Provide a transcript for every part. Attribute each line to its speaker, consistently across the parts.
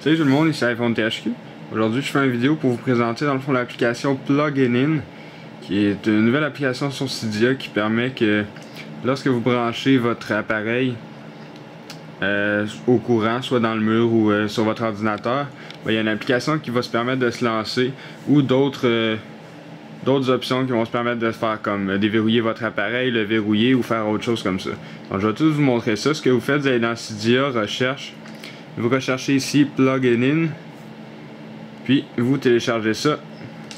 Speaker 1: Salut tout le monde, ici iPhone THQ. Aujourd'hui, je fais une vidéo pour vous présenter dans le fond l'application Plugin In, qui est une nouvelle application sur Cydia qui permet que lorsque vous branchez votre appareil au courant, soit dans le mur ou sur votre ordinateur, il y a une application qui va se permettre de se lancer ou d'autres options qui vont se permettre de faire comme déverrouiller votre appareil, le verrouiller ou faire autre chose comme ça. Donc je vais tous vous montrer ça. Ce que vous faites, vous allez dans Cydia, recherche. Vous recherchez ici Plugin In, puis vous téléchargez ça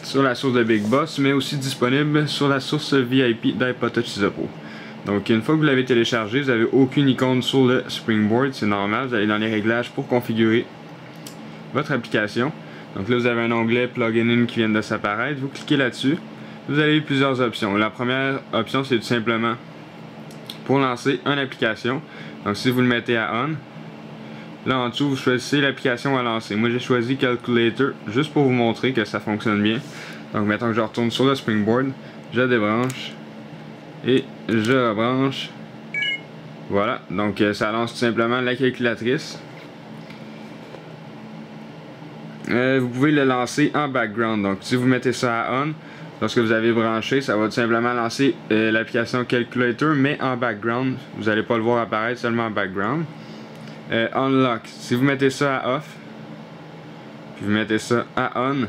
Speaker 1: sur la source de Big Boss, mais aussi disponible sur la source VIP d'iPod Touch 6 Pro. Donc une fois que vous l'avez téléchargé, vous n'avez aucune icône sur le Springboard, c'est normal, vous allez dans les réglages pour configurer votre application. Donc là vous avez un onglet Plugin In qui vient de s'apparaître, vous cliquez là-dessus, vous avez plusieurs options. La première option c'est tout simplement pour lancer une application. Donc si vous le mettez à On, là en dessous vous choisissez l'application à lancer. Moi j'ai choisi Calculator juste pour vous montrer que ça fonctionne bien. Donc maintenant que je retourne sur le Springboard, je débranche et je rebranche. Voilà, donc ça lance tout simplement la calculatrice. Vous pouvez le lancer en background. Donc si vous mettez ça à On, lorsque vous avez branché, ça va tout simplement lancer l'application Calculator mais en background. Vous n'allez pas le voir apparaître, seulement en background. Unlock, si vous mettez ça à Off, puis vous mettez ça à On,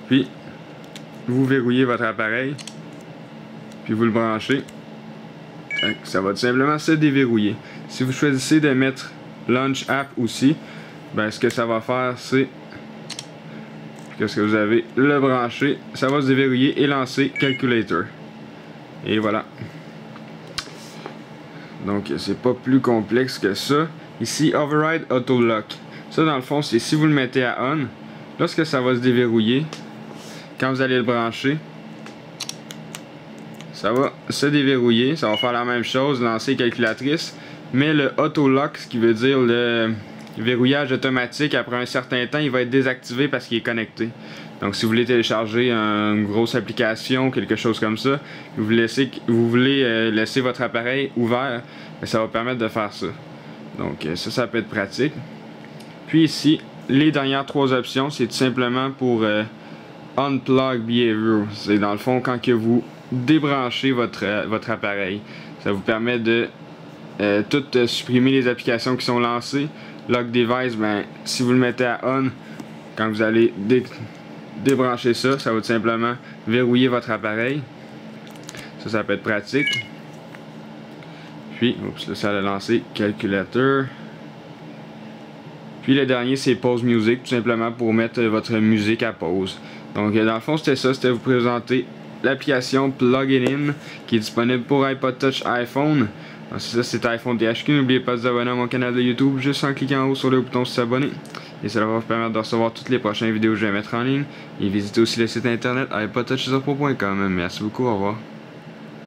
Speaker 1: puis vous verrouillez votre appareil, puis vous le branchez, ça va tout simplement se déverrouiller. Si vous choisissez de mettre Launch App aussi, ben ce que ça va faire c'est que ce que vous avez le branché, ça va se déverrouiller et lancer Calculator. Et voilà. Donc c'est pas plus complexe que ça. Ici Override Auto Lock. Ça dans le fond c'est si vous le mettez à On, lorsque ça va se déverrouiller, quand vous allez le brancher, ça va se déverrouiller, ça va faire la même chose, lancer calculatrice, mais le Auto Lock, ce qui veut dire le verrouillage automatique, après un certain temps il va être désactivé parce qu'il est connecté. Donc si vous voulez télécharger une grosse application, quelque chose comme ça, vous voulez laisser votre appareil ouvert, ça va permettre de faire ça. Donc ça peut être pratique. Puis ici, les dernières trois options, c'est tout simplement pour Unplug Behavior. C'est dans le fond quand que vous débranchez votre appareil. Ça vous permet de tout supprimer les applications qui sont lancées. Lock Device, ben, si vous le mettez à On, quand vous allez débrancher ça, ça va tout simplement verrouiller votre appareil. Ça peut être pratique. Puis, oups, là, ça a lancé Calculator. Puis le dernier c'est Pause Music, tout simplement pour mettre votre musique à pause. Donc dans le fond c'était ça, c'était vous présenter l'application Plugin In qui est disponible pour iPod Touch iPhone. Ça c'est iPhone THQ, n'oubliez pas de vous abonner à mon canal de YouTube juste en cliquant en haut sur le bouton s'abonner. Et cela va vous permettre de recevoir toutes les prochaines vidéos que je vais mettre en ligne. Et visitez aussi le site internet iPodTouch6pro.com. Merci beaucoup, au revoir.